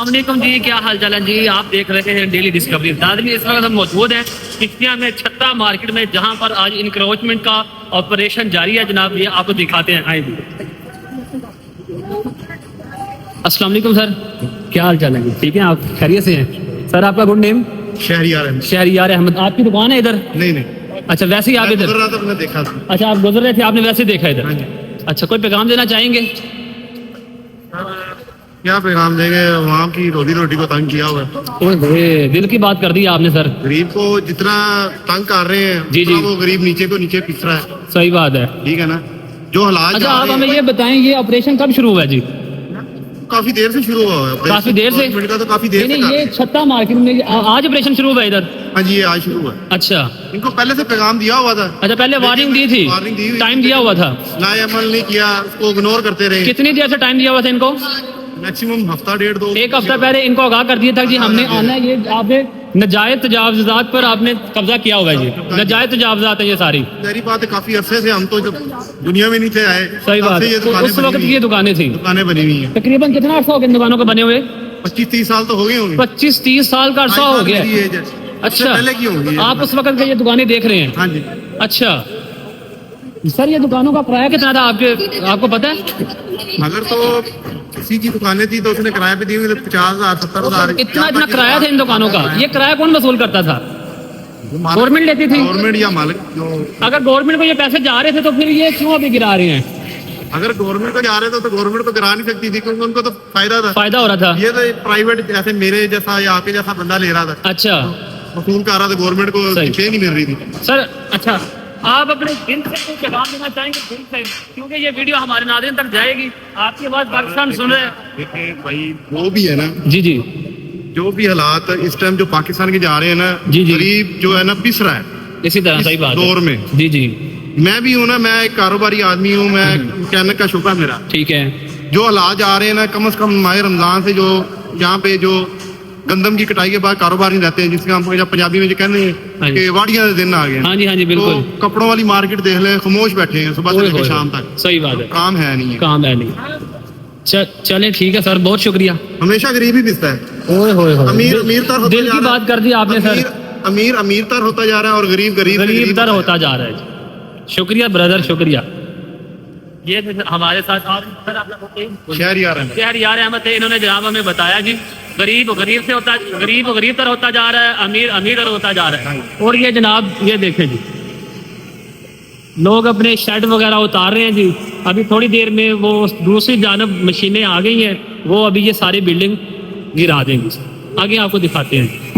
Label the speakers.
Speaker 1: अस्सलाम वालेकुम जी, क्या हाल चाल है जी। आप देख रहे हैं डेली डिस्कवरी। दादमी इस वक्त हम मौजूद हैं किश्तियाँ में छत्ता मार्केट में, जहाँ पर आज इंक्रोचमेंट का ऑपरेशन जारी है जनाब। ये आपको दिखाते हैं, आए भी। अस्सलाम वालेकुम सर, क्या हाल चाल है जी? ठीक है, आप खैरियत से हैं सर? आपका गुड नेम?
Speaker 2: शहरियार अहमद।
Speaker 1: शहरियार अहमद। आपकी दुकान है इधर?
Speaker 2: नहीं,
Speaker 1: अच्छा, वैसे ही आप इधर
Speaker 2: गुजर रहा था, मैंने देखा था।
Speaker 1: अच्छा, आप गुजर रहे थे, आपने वैसे देखा इधर?
Speaker 2: हाँ जी।
Speaker 1: अच्छा, कोई पैगाम देना चाहेंगे?
Speaker 2: क्या पैगाम देंगे, वहाँ की रोजी रोटी को तंग किया हुआ है।
Speaker 1: ओए, दिल की बात कर दी आपने सर।
Speaker 2: गरीब को जितना तंग कर रहे हैं
Speaker 1: जी जी,
Speaker 2: वो गरीब नीचे को नीचे पिस रहा है।
Speaker 1: सही बात है,
Speaker 2: ठीक है ना। जो हालात
Speaker 1: अच्छा आप हमें ये बताएं, ये ऑपरेशन कब शुरू हुआ जी?
Speaker 2: काफी देर से शुरू हुआ है।
Speaker 1: काफी देर से?
Speaker 2: गवर्नमेंट का तो काफी देर से
Speaker 1: नहीं, ये छत्ता मार्केट में आज ऑपरेशन शुरू हुआ इधर?
Speaker 2: हाँ जी, ये आज शुरू हुआ है।
Speaker 1: अच्छा
Speaker 2: इनको पहले से पैगाम दिया हुआ था।
Speaker 1: अच्छा, पहले वार्निंग दी थी,
Speaker 2: वार्निंग दी हुई,
Speaker 1: टाइम दिया हुआ था,
Speaker 2: ना अमल नहीं किया, उसको इग्नोर करते रहे।
Speaker 1: कितनी देर से टाइम दिया हुआ था इनको?
Speaker 2: मैक्सिमम हफ्ता डेढ़ दो,
Speaker 1: एक हफ्ता पहले इनको आगाह कर दिया था कि हमने आना है। ये आपने नजायज तजावजात पर आपने कब्जा किया होगा जी, नजायज तजावजात है ये सारी।
Speaker 2: मेरी बात है, काफी अरसे से हम तो जब दुनिया में नहीं थे आए।
Speaker 1: सही बात है, तो उस वक्त ये दुकानें थी।
Speaker 2: दुकानें बनी हुई हैं।
Speaker 1: तकरीबन कितना अर्सा हो गया इन दुकानों को बने हुए?
Speaker 2: 25-30 साल तो हो गए होंगे।
Speaker 1: 25-30 साल का अरसा हो गया। अच्छा,
Speaker 2: पहले की होंगी।
Speaker 1: आप उस वक्त के ये दुकानें देख रहे हैं?
Speaker 2: हाँ जी।
Speaker 1: अच्छा सर, ये दुकानों का किराया कितना था आपको पता है?
Speaker 2: अगर तो किसी की दुकानें थी तो उसने किराए पे दी हुई 50,000 70,000।
Speaker 1: इतना किराया था इन दुकानों का? ये किराया कौन वसूल करता था? गवर्नमेंट लेती थी?
Speaker 2: गवर्नमेंट या मालिक जो।
Speaker 1: अगर गवर्नमेंट को ये पैसे जा रहे थे तो फिर ये क्यों अभी गिरा रहे हैं?
Speaker 2: अगर गवर्नमेंट को जा रहे थे तो गवर्नमेंट तो गिरा नहीं सकती थी, क्योंकि उनको तो फायदा
Speaker 1: हो रहा था।
Speaker 2: ये तो प्राइवेट जैसे मेरे जैसा या आपके जैसा बंदा ले रहा था।
Speaker 1: अच्छा,
Speaker 2: वसूल कर रहा था, गवर्नमेंट को पे नहीं मिल रही थी
Speaker 1: सर। अच्छा, आप अपने दिल से पैगाम देना चाहेंगे दिल से, क्योंकि ये वीडियो हमारे नाज़रीन तक जाएगी। आपकी आवाज पाकिस्तान सुन रहे हैं
Speaker 2: भाई। वो भी है ना
Speaker 1: जी जी,
Speaker 2: जो भी हालात इस टाइम जो पाकिस्तान के जा रहे हैं ना,
Speaker 1: जी जी,
Speaker 2: गरीब जो है ना पिस रहा है
Speaker 1: इसी तरह। सही बात
Speaker 2: दौर में।
Speaker 1: जी जी,
Speaker 2: मैं भी हूँ ना, मैं एक कारोबारी आदमी हूँ, मैं कहने का शौक है मेरा।
Speaker 1: ठीक है,
Speaker 2: जो हालात जा रहे हैं ना, कम से कम माह रमजान से जो यहाँ पे जो गंदम की कटाई के बाद कारोबार नहीं रहते हैं, जिसके हम पंजाबी में जो कहते हैं कि वाड़ियां के दिन आ गए।
Speaker 1: हाँ जी, हाँ जी, बिल्कुल।
Speaker 2: तो कपड़ों वाली मार्केट देख ले, खामोश बैठे हैं सुबह से लेकर शाम तक।
Speaker 1: सही बात है,
Speaker 2: काम है नहीं है।
Speaker 1: काम है नहीं। चले ठीक है सर, बहुत शुक्रिया।
Speaker 2: हमेशा गरीब ही पिसता है।
Speaker 1: ओए होए होए,
Speaker 2: अमीर तर
Speaker 1: दिल की बात कर दी आपने सर।
Speaker 2: अमीर तर होता जा रहा है और गरीब
Speaker 1: तर होता जा रहा है। शुक्रिया ब्रदर, शुक्रिया। ये हमारे साथ
Speaker 2: शहरियार
Speaker 1: अहमद थे। इन्होंने जनाब हमें बताया जी, गरीब गरीब तर होता जा रहा है, अमीर तर होता जा रहा है। और ये जनाब ये देखें जी, लोग अपने शेड वगैरह उतार रहे हैं जी। अभी थोड़ी देर में वो दूसरी जानब मशीनें आ गई हैं, वो अभी ये सारी बिल्डिंग गिरा देंगी। आगे आपको दिखाते हैं।